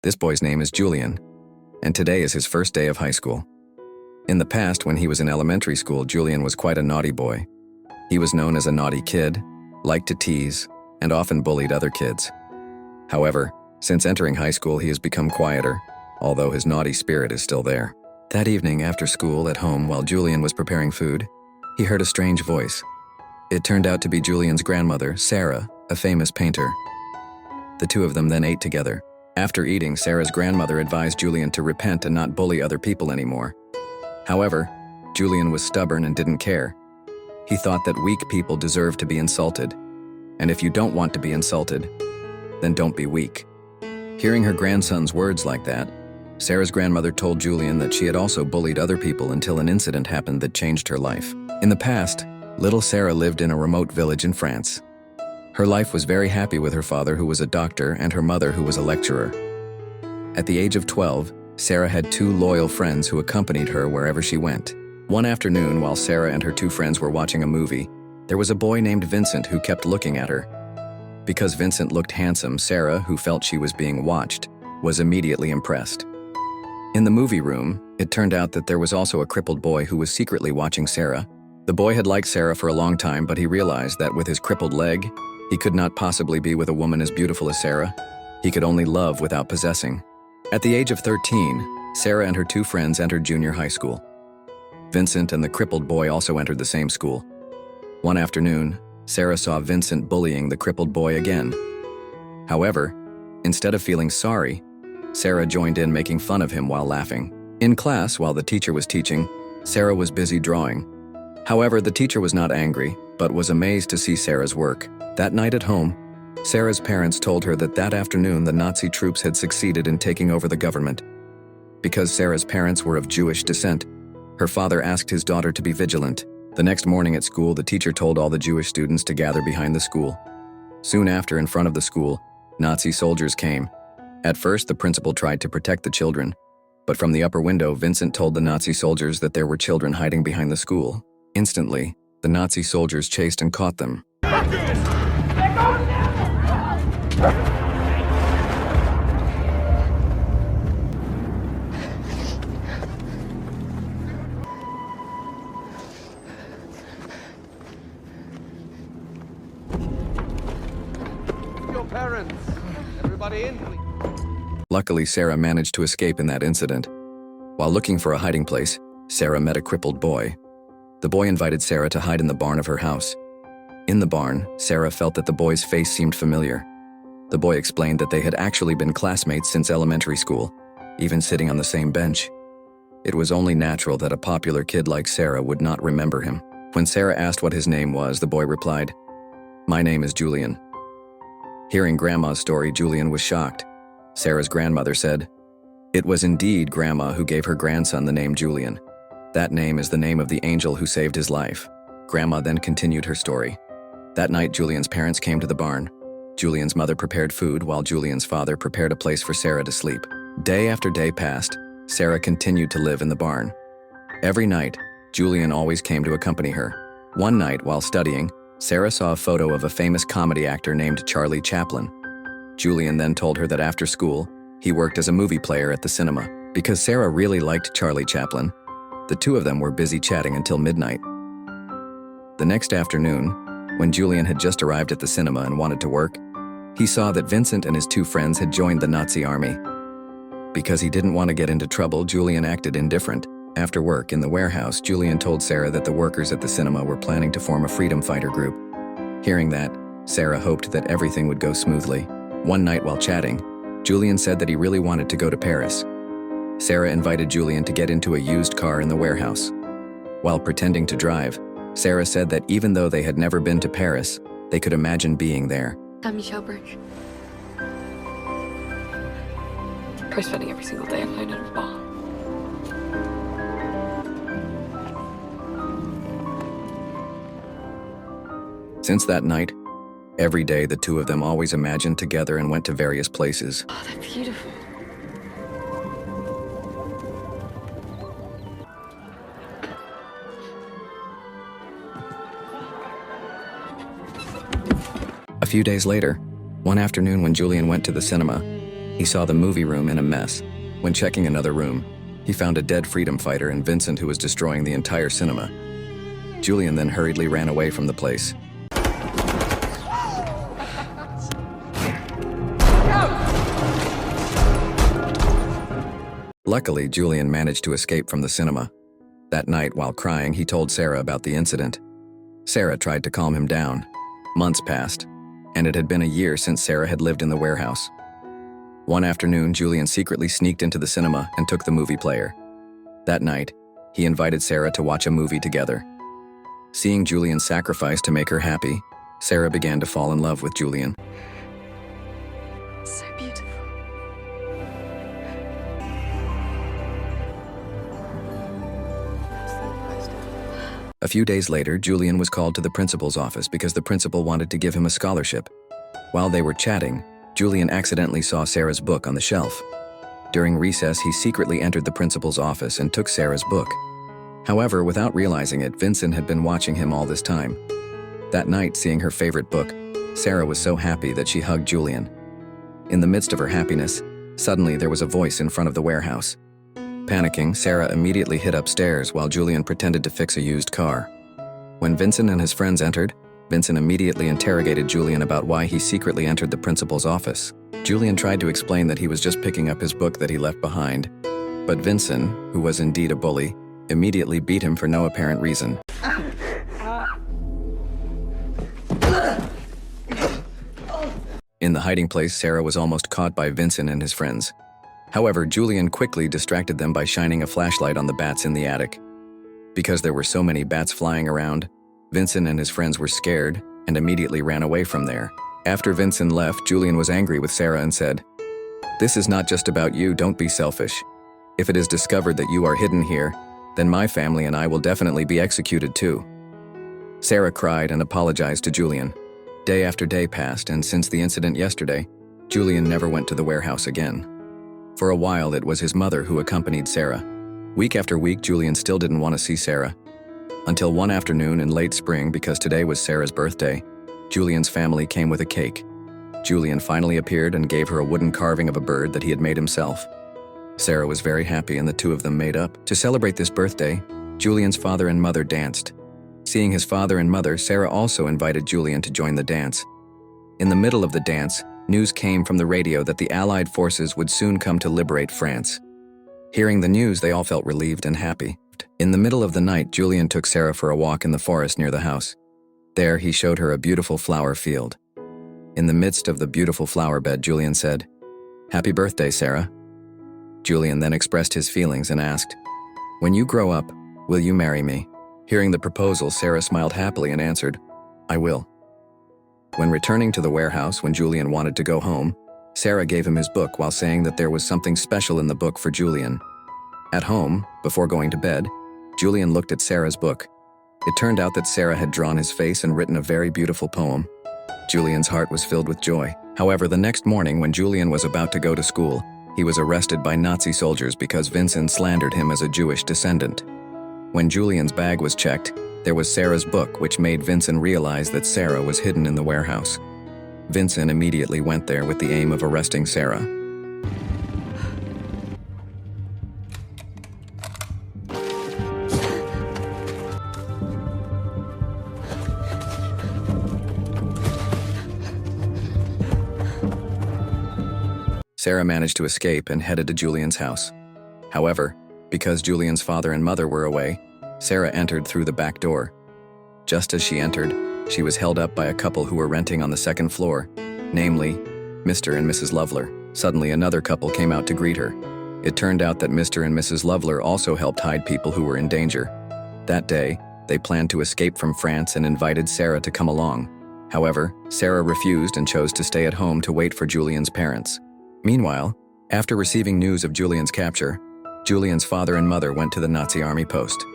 This boy's name is Julian, and today is his first day of high school. In the past, when he was in elementary school, Julian was quite a naughty boy. He was known as a naughty kid, liked to tease, and often bullied other kids. However, since entering high school, he has become quieter, although his naughty spirit is still there. That evening after school at home, while Julian was preparing food, he heard a strange voice. It turned out to be Julian's grandmother, Sarah, a famous painter. The two of them then ate together. After eating, Sarah's grandmother advised Julian to repent and not bully other people anymore. However, Julian was stubborn and didn't care. He thought that weak people deserve to be insulted, and if you don't want to be insulted, then don't be weak. Hearing her grandson's words like that, Sarah's grandmother told Julian that she had also bullied other people until an incident happened that changed her life. In the past, little Sarah lived in a remote village in France. Her life was very happy with her father, who was a doctor, and her mother, who was a lecturer. At the age of 12, Sarah had two loyal friends who accompanied her wherever she went. One afternoon, while Sarah and her two friends were watching a movie, there was a boy named Vincent who kept looking at her. Because Vincent looked handsome, Sarah, who felt she was being watched, was immediately impressed. In the movie room, it turned out that there was also a crippled boy who was secretly watching Sarah. The boy had liked Sarah for a long time, but he realized that with his crippled leg, he could not possibly be with a woman as beautiful as Sarah. He could only love without possessing. At the age of 13, Sarah and her two friends entered junior high school. Vincent and the crippled boy also entered the same school. One afternoon, Sarah saw Vincent bullying the crippled boy again. However, instead of feeling sorry, Sarah joined in making fun of him while laughing. In class, while the teacher was teaching, Sarah was busy drawing. However, the teacher was not angry, but was amazed to see Sarah's work. That night at home, Sarah's parents told her that afternoon the Nazi troops had succeeded in taking over the government. Because Sarah's parents were of Jewish descent, her father asked his daughter to be vigilant. The next morning at school, the teacher told all the Jewish students to gather behind the school. Soon after, in front of the school, Nazi soldiers came. At first, the principal tried to protect the children, but from the upper window, Vincent told the Nazi soldiers that there were children hiding behind the school. Instantly, the Nazi soldiers chased and caught them. Your parents, everybody in, please. Luckily, Sarah managed to escape in that incident. While looking for a hiding place, Sarah met a crippled boy. The boy invited Sarah to hide in the barn of her house. In the barn, Sarah felt that the boy's face seemed familiar. The boy explained that they had actually been classmates since elementary school, even sitting on the same bench. It was only natural that a popular kid like Sarah would not remember him. When Sarah asked what his name was, the boy replied, "My name is Julian." Hearing Grandma's story, Julian was shocked. Sarah's grandmother said, "It was indeed Grandma who gave her grandson the name Julian. That name is the name of the angel who saved his life." Grandma then continued her story. That night, Julian's parents came to the barn. Julian's mother prepared food while Julian's father prepared a place for Sarah to sleep. Day after day passed. Sarah continued to live in the barn. Every night, Julian always came to accompany her. One night, while studying, Sarah saw a photo of a famous comedy actor named Charlie Chaplin. Julian then told her that after school, he worked as a movie player at the cinema. Because Sarah really liked Charlie Chaplin, the two of them were busy chatting until midnight. The next afternoon, when Julian had just arrived at the cinema and wanted to work, he saw that Vincent and his two friends had joined the Nazi army. Because he didn't want to get into trouble, Julian acted indifferent. After work in the warehouse, Julian told Sarah that the workers at the cinema were planning to form a freedom fighter group. Hearing that, Sarah hoped that everything would go smoothly. One night while chatting, Julian said that he really wanted to go to Paris. Sarah invited Julian to get into a used car in the warehouse. While pretending to drive, Sarah said that even though they had never been to Paris, they could imagine being there. Michelle Bridge. Try spending every single day playing at a ball. Since that night, every day the two of them always imagined together and went to various places. Oh, they're beautiful. A few days later, one afternoon when Julian went to the cinema, He saw the movie room in a mess. When checking another room, he found a dead freedom fighter and Vincent who was destroying the entire cinema. Julian then hurriedly ran away from the place. Luckily, Julian managed to escape from the cinema. That night, while crying, he told Sarah about the incident. Sarah tried to calm him down. Months passed, and it had been a year since Sarah had lived in the warehouse. One afternoon, Julian secretly sneaked into the cinema and took the movie player. That night, he invited Sarah to watch a movie together. Seeing Julian's sacrifice to make her happy, Sarah began to fall in love with Julian. So beautiful. A few days later, Julian was called to the principal's office because the principal wanted to give him a scholarship. While they were chatting, Julian accidentally saw Sarah's book on the shelf. During recess, he secretly entered the principal's office and took Sarah's book. However, without realizing it, Vincent had been watching him all this time. That night, seeing her favorite book, Sarah was so happy that she hugged Julian. In the midst of her happiness, suddenly there was a voice in front of the warehouse. Panicking, Sarah immediately hid upstairs while Julian pretended to fix a used car. When Vincent and his friends entered, Vincent immediately interrogated Julian about why he secretly entered the principal's office. Julian tried to explain that he was just picking up his book that he left behind, but Vincent, who was indeed a bully, immediately beat him for no apparent reason. In the hiding place, Sarah was almost caught by Vincent and his friends. However, Julian quickly distracted them by shining a flashlight on the bats in the attic. Because there were so many bats flying around, Vincent and his friends were scared and immediately ran away from there. After Vincent left, Julian was angry with Sarah and said, "This is not just about you, don't be selfish. If it is discovered that you are hidden here, then my family and I will definitely be executed too." Sarah cried and apologized to Julian. Day after day passed, and since the incident yesterday, Julian never went to the warehouse again. For a while, it was his mother who accompanied Sarah. Week after week, Julian still didn't want to see Sarah. Until one afternoon in late spring, because today was Sarah's birthday, Julian's family came with a cake. Julian finally appeared and gave her a wooden carving of a bird that he had made himself. Sarah was very happy and the two of them made up. To celebrate this birthday, Julian's father and mother danced. Seeing his father and mother, Sarah also invited Julian to join the dance. In the middle of the dance, news came from the radio that the Allied forces would soon come to liberate France. Hearing the news, they all felt relieved and happy. In the middle of the night, Julian took Sarah for a walk in the forest near the house. There, he showed her a beautiful flower field. In the midst of the beautiful flower bed, Julian said, "Happy birthday, Sarah." Julian then expressed his feelings and asked, "When you grow up, will you marry me?" Hearing the proposal, Sarah smiled happily and answered, "I will." When returning to the warehouse when Julian wanted to go home, Sarah gave him his book while saying that there was something special in the book for Julian. At home, before going to bed, Julian looked at Sarah's book. It turned out that Sarah had drawn his face and written a very beautiful poem. Julian's heart was filled with joy. However, the next morning when Julian was about to go to school, he was arrested by Nazi soldiers because Vincent slandered him as a Jewish descendant. When Julian's bag was checked, there was Sarah's book, which made Vincent realize that Sarah was hidden in the warehouse. Vincent immediately went there with the aim of arresting Sarah. Sarah managed to escape and headed to Julian's house. However, because Julian's father and mother were away, Sarah entered through the back door. Just as she entered, she was held up by a couple who were renting on the second floor, namely, Mr. and Mrs. Lovler. Suddenly, another couple came out to greet her. It turned out that Mr. and Mrs. Lovler also helped hide people who were in danger. That day, they planned to escape from France and invited Sarah to come along. However, Sarah refused and chose to stay at home to wait for Julian's parents. Meanwhile, after receiving news of Julian's capture, Julian's father and mother went to the Nazi army post.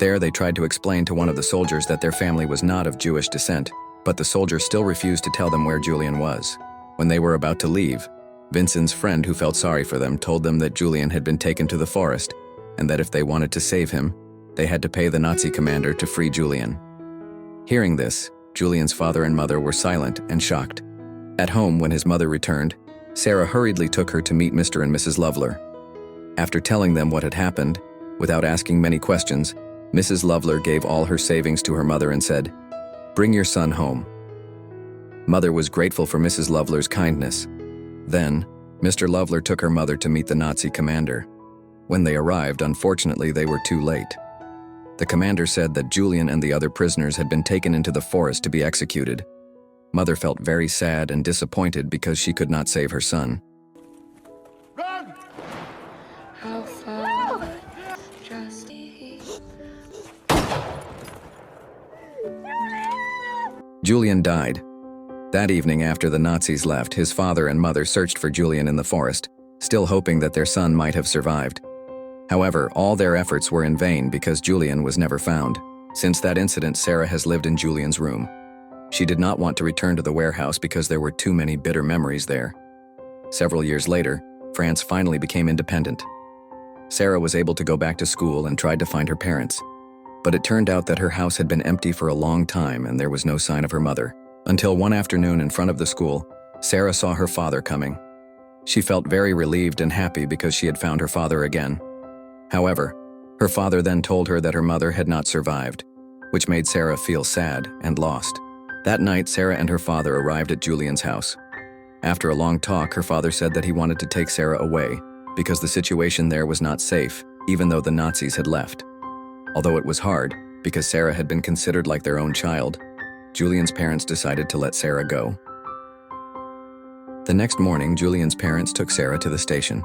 There, they tried to explain to one of the soldiers that their family was not of Jewish descent, but the soldier still refused to tell them where Julian was. When they were about to leave, Vincent's friend, who felt sorry for them, told them that Julian had been taken to the forest, and that if they wanted to save him, they had to pay the Nazi commander to free Julian. Hearing this, Julian's father and mother were silent and shocked. At home, when his mother returned, Sarah hurriedly took her to meet Mr. and Mrs. Loveler. After telling them what had happened, without asking many questions, Mrs. Loveler gave all her savings to her mother and said, "Bring your son home." Mother was grateful for Mrs. Loveler's kindness. Then, Mr. Loveler took her mother to meet the Nazi commander. When they arrived, unfortunately, they were too late. The commander said that Julian and the other prisoners had been taken into the forest to be executed. Mother felt very sad and disappointed because she could not save her son. Run! How far? Just Julian died. That evening, after the Nazis left, his father and mother searched for Julian in the forest, still hoping that their son might have survived. However, all their efforts were in vain because Julian was never found. Since that incident, Sarah has lived in Julian's room. She did not want to return to the warehouse because there were too many bitter memories there. Several years later, France finally became independent. Sarah was able to go back to school and tried to find her parents. But it turned out that her house had been empty for a long time and there was no sign of her mother. Until one afternoon in front of the school, Sarah saw her father coming. She felt very relieved and happy because she had found her father again. However, her father then told her that her mother had not survived, which made Sarah feel sad and lost. That night, Sarah and her father arrived at Julian's house. After a long talk, her father said that he wanted to take Sarah away because the situation there was not safe, even though the Nazis had left. Although it was hard, because Sarah had been considered like their own child, Julian's parents decided to let Sarah go. The next morning, Julian's parents took Sarah to the station.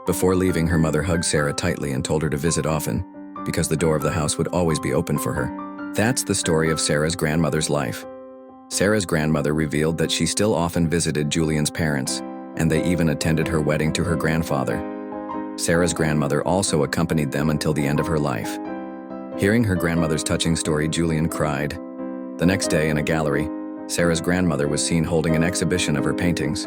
Before leaving, her mother hugged Sarah tightly and told her to visit often, because the door of the house would always be open for her. That's the story of Sarah's grandmother's life. Sarah's grandmother revealed that she still often visited Julian's parents, and they even attended her wedding to her grandfather. Sarah's grandmother also accompanied them until the end of her life. Hearing her grandmother's touching story, Julian cried. The next day, in a gallery, Sarah's grandmother was seen holding an exhibition of her paintings.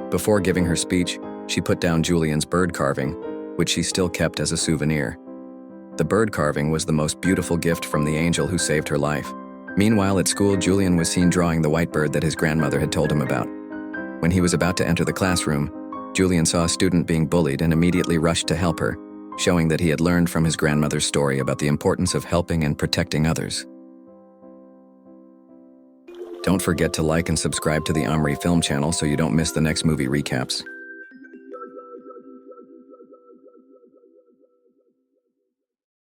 Before giving her speech, she put down Julian's bird carving, which she still kept as a souvenir. The bird carving was the most beautiful gift from the angel who saved her life. Meanwhile, at school, Julian was seen drawing the white bird that his grandmother had told him about. When he was about to enter the classroom, Julian saw a student being bullied and immediately rushed to help her, showing that he had learned from his grandmother's story about the importance of helping and protecting others. Don't forget to like and subscribe to the Amri Film channel so you don't miss the next movie recaps.